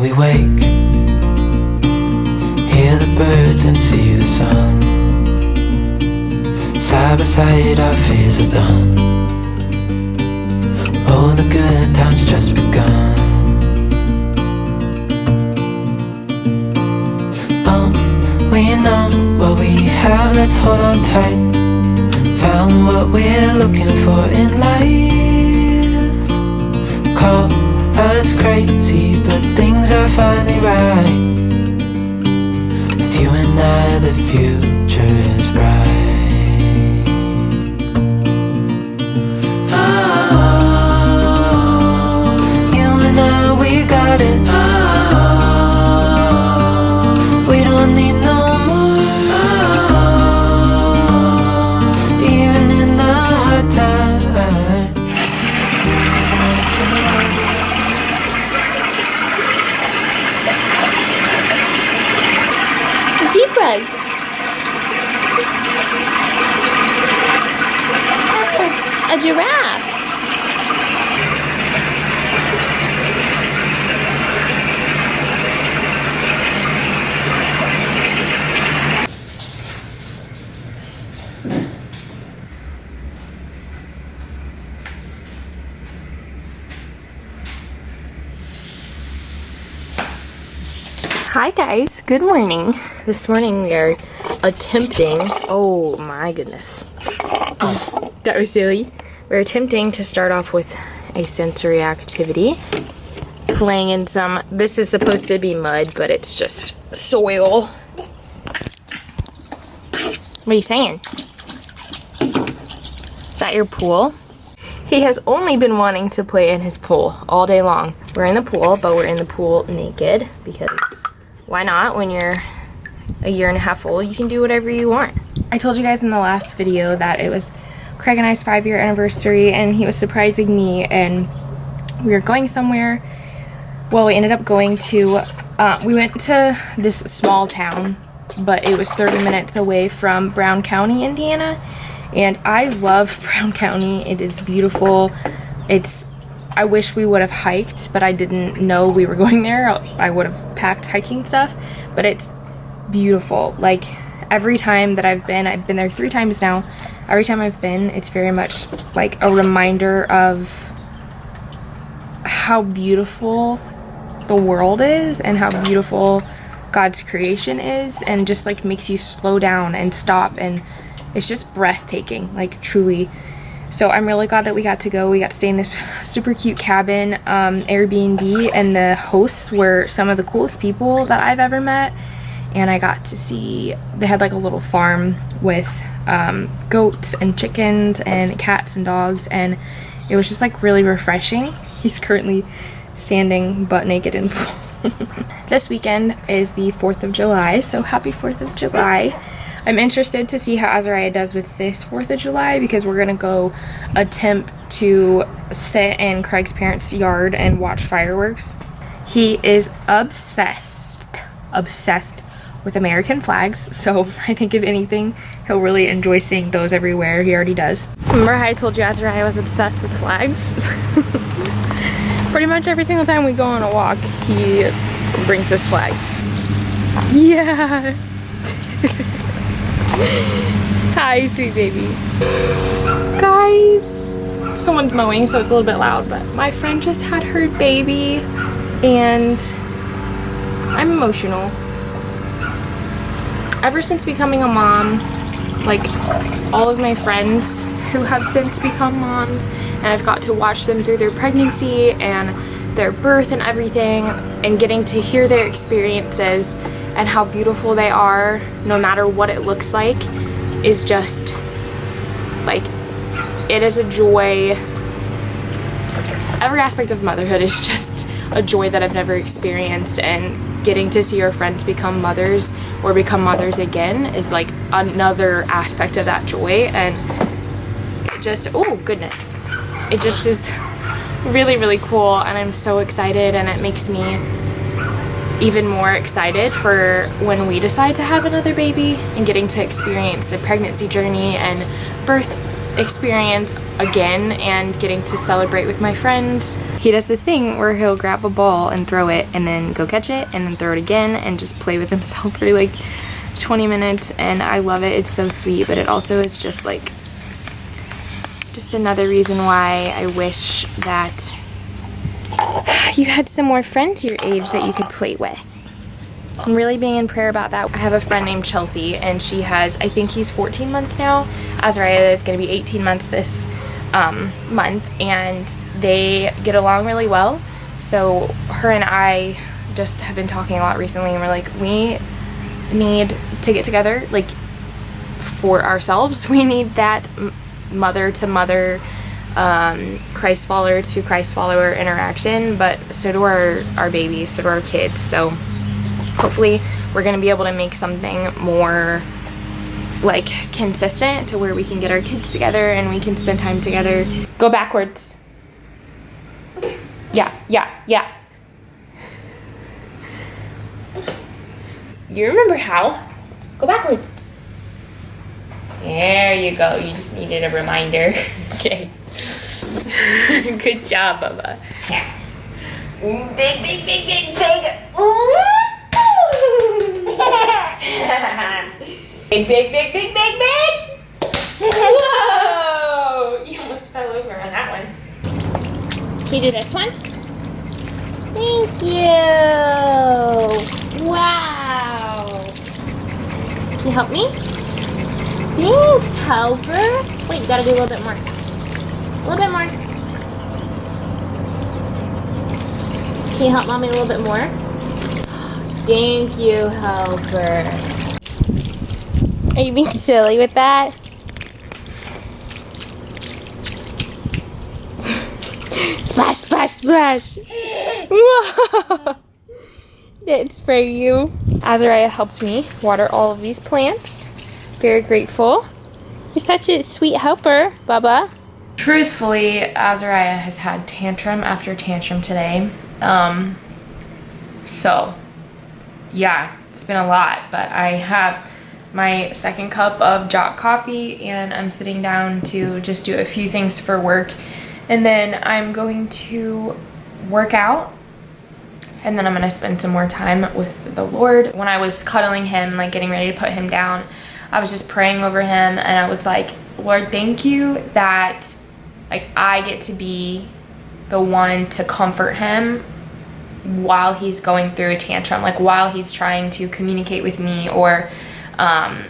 we wake, hear the birds and see the sun. Side by side our fears are done. Oh, the good times just begun. Oh, we know what we have, let's hold on tight. Found what we're looking for in life. Call us crazy, but things are finally right. With you and I, the future is bright. We got it. We don't need no more. Even in the hard time. Zebras. A giraffe. Hi guys, good morning. This morning we are attempting, oh my goodness, that was silly. We're attempting to start off with a sensory activity. Playing in some, this is supposed to be mud, but it's just soil. What are you saying? Is that your pool? He has only been wanting to play in his pool all day long. We're in the pool, but we're in the pool naked because why not? When you're a year and a half old, you can do whatever you want. I told you guys in the last video that it was Craig and I's 5-year anniversary and he was surprising me and we were going somewhere. Well, we ended up going to, we went to this small town, but it was 30 minutes away from Brown County, Indiana. And I love Brown County. It is beautiful. I wish we would have hiked, but I didn't know we were going there. I would have packed hiking stuff, but it's beautiful. Like every time that I've been there 3 times now. Every time I've been, it's very much like a reminder of how beautiful the world is and how beautiful God's creation is, and just like makes you slow down and stop, and it's just breathtaking, like truly. So I'm really glad that we got to go. We got to stay in this super cute cabin, Airbnb, and the hosts were some of the coolest people that I've ever met. And I got to see, they had like a little farm with goats and chickens and cats and dogs, and it was just like really refreshing. He's currently standing butt naked in the pool. This weekend is the 4th of July, so happy 4th of July. I'm interested to see how Azariah does with this 4th of July because we're gonna go attempt to sit in Craig's parents' yard and watch fireworks. He is obsessed with American flags, so I think if anything, he'll really enjoy seeing those everywhere. He already does. Remember how I told you Azariah was obsessed with flags? Pretty much every single time we go on a walk, he brings this flag. Yeah. Hi, sweet baby. Guys, someone's mowing, so it's a little bit loud, but my friend just had her baby, and I'm emotional. Ever since becoming a mom, like all of my friends who have since become moms, and I've got to watch them through their pregnancy and their birth and everything, and getting to hear their experiences and how beautiful they are, no matter what it looks like, is just like, it is a joy. Every aspect of motherhood is just a joy that I've never experienced, and getting to see your friends become mothers or become mothers again is like another aspect of that joy. And it just, oh goodness, it just is really, really cool, and I'm so excited, and it makes me even more excited for when we decide to have another baby and getting to experience the pregnancy journey and birth experience again, and getting to celebrate with my friends. He does this thing where he'll grab a ball and throw it and then go catch it and then throw it again and just play with himself for like 20 minutes, and I love it. It's so sweet, but it also is just like just another reason why I wish that you had some more friends your age that you could play with. I'm really being in prayer about that. I have a friend named Chelsea, and she has, I think he's 14 months now. Azariah is going to be 18 months this month, and they get along really well. So her and I just have been talking a lot recently, and we're like, we need to get together, like, for ourselves. We need that mother to mother, Christ follower to Christ follower interaction, but so do our babies, so do our kids. So hopefully we're gonna be able to make something more like consistent to where we can get our kids together and we can spend time together. Go backwards. Yeah. You remember how? Go backwards. There you go. You just needed a reminder. Okay. Good job, Bubba. Yeah. Big. Ooh. Big. Whoa! You almost fell over on that one. Can you do this one? Thank you. Wow. Can you help me? Thanks, helper. Wait, you gotta do a little bit more. A little bit more. Can you help mommy a little bit more? Thank you, helper. Are you being silly with that? Splash. Whoa. Did spray you. Azariah helps me water all of these plants. Very grateful. You're such a sweet helper, Bubba. Truthfully, Azariah has had tantrum after tantrum today. So, yeah, it's been a lot, but I have my second cup of Jock coffee and I'm sitting down to just do a few things for work, and then I'm going to work out, and then I'm going to spend some more time with the Lord. When I was cuddling him, like getting ready to put him down, I was just praying over him, and I was like, Lord, thank you that like I get to be the one to comfort him while he's going through a tantrum, like while he's trying to communicate with me, or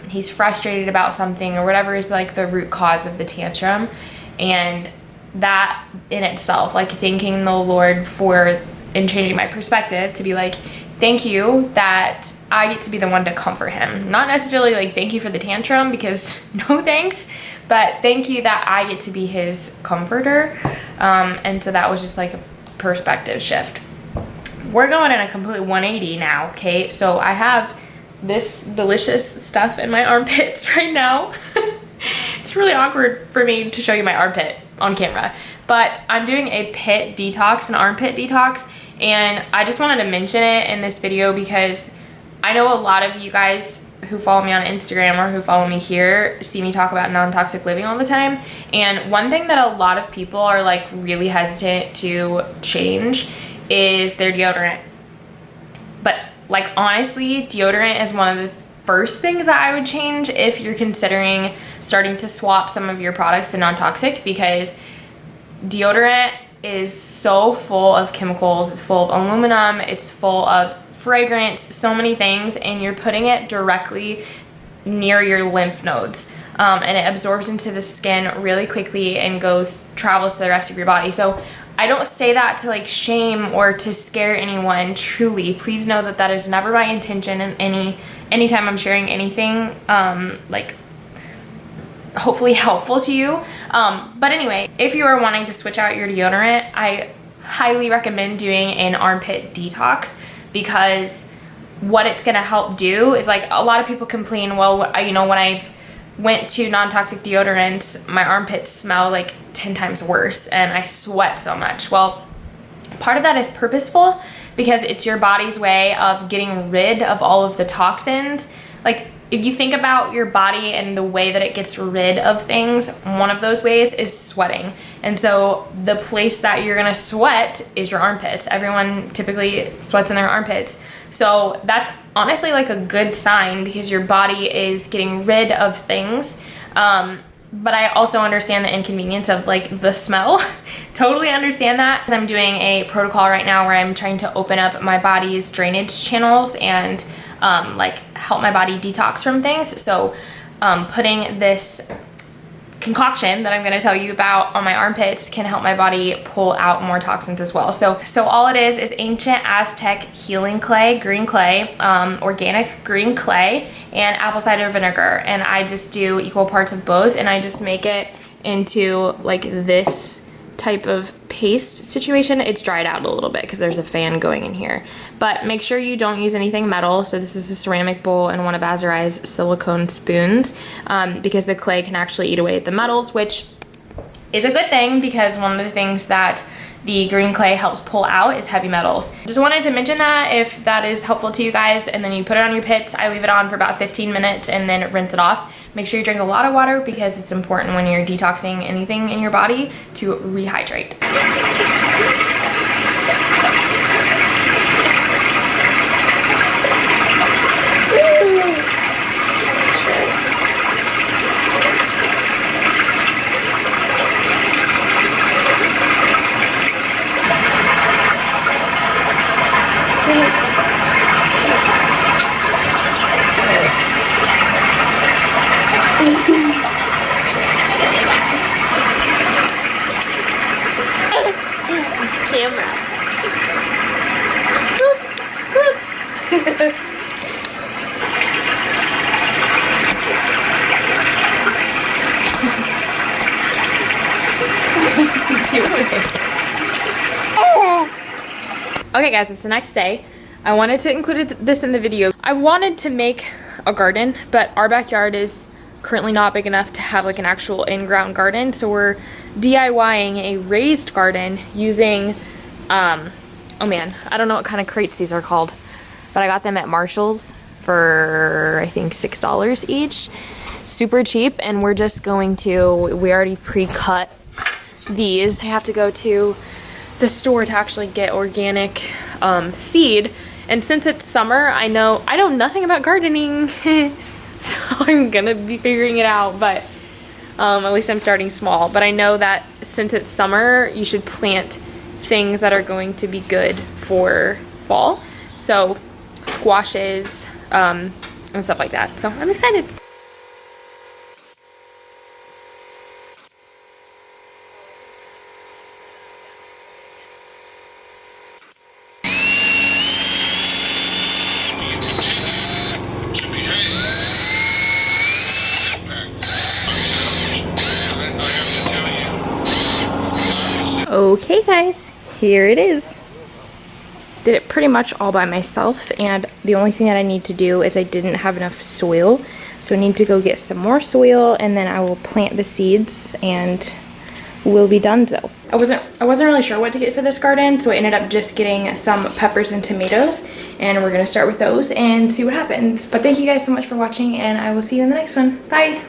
he's frustrated about something, or whatever is like the root cause of the tantrum. And that in itself, like thanking the Lord for and changing my perspective to be like, thank you that I get to be the one to comfort him. Not necessarily like thank you for the tantrum, because no thanks, but thank you that I get to be his comforter. And so that was just like a perspective shift. We're going in a complete 180 now, okay? So I have this delicious stuff in my armpits right now. It's really awkward for me to show you my armpit on camera, but I'm doing a pit detox, an armpit detox, and I just wanted to mention it in this video because I know a lot of you guys who follow me on Instagram or who follow me here see me talk about non-toxic living all the time. And one thing that a lot of people are like really hesitant to change is their deodorant. But like honestly, deodorant is one of the first things that I would change if you're considering starting to swap some of your products to non-toxic, because deodorant is so full of chemicals. It's full of aluminum, it's full of fragrance, so many things, and you're putting it directly near your lymph nodes, and it absorbs into the skin really quickly and travels to the rest of your body. So I don't say that to like shame or to scare anyone. Truly, please know that that is never my intention in anytime I'm sharing anything like hopefully helpful to you. But anyway, if you are wanting to switch out your deodorant, I highly recommend doing an armpit detox, because what it's gonna help do is, like, a lot of people complain, well, you know, when I went to non-toxic deodorants, my armpits smell like 10 times worse and I sweat so much. Well, part of that is purposeful because it's your body's way of getting rid of all of the toxins. Like, if you think about your body and the way that it gets rid of things, one of those ways is sweating. And so the place that you're gonna sweat is your armpits. Everyone typically sweats in their armpits. So that's honestly like a good sign because your body is getting rid of things. But I also understand the inconvenience of like the smell. Totally understand that. I'm doing a protocol right now where I'm trying to open up my body's drainage channels and like help my body detox from things. So putting this concoction that I'm going to tell you about on my armpits can help my body pull out more toxins as well. So all it is ancient Aztec healing clay, green clay, organic green clay, and apple cider vinegar. And I just do equal parts of both, and I just make it into like this type of paste situation. It's dried out a little bit because there's a fan going in here, but make sure you don't use anything metal. So this is a ceramic bowl and one of Azurai's silicone spoons, because the clay can actually eat away at the metals, which is a good thing because one of the things that the green clay helps pull out is heavy metals. Just wanted to mention that if that is helpful to you guys. And then you put it on your pits. I leave it on for about 15 minutes and then rinse it off. Make sure you drink a lot of water because it's important when you're detoxing anything in your body to rehydrate. Okay guys, it's the next day. I wanted to include this in the video. I wanted to make a garden, but our backyard is currently not big enough to have like an actual in-ground garden, so we're DIYing a raised garden using oh man, I don't know what kind of crates these are called, but I got them at Marshall's for I think $6 each. Super cheap, and we're just going to, we already pre-cut these. I have to go to the store to actually get organic seed, and since it's summer, I know nothing about gardening so I'm gonna be figuring it out, but at least I'm starting small. But I know that since it's summer, you should plant things that are going to be good for fall, so squashes and stuff like that. So I'm excited. Okay guys, here it is. Did it pretty much all by myself, and the only thing that I need to do is I didn't have enough soil, so I need to go get some more soil, and then I will plant the seeds and we'll be done. So I wasn't really sure what to get for this garden, so I ended up just getting some peppers and tomatoes, and we're gonna start with those and see what happens. But thank you guys so much for watching, and I will see you in the next one. Bye.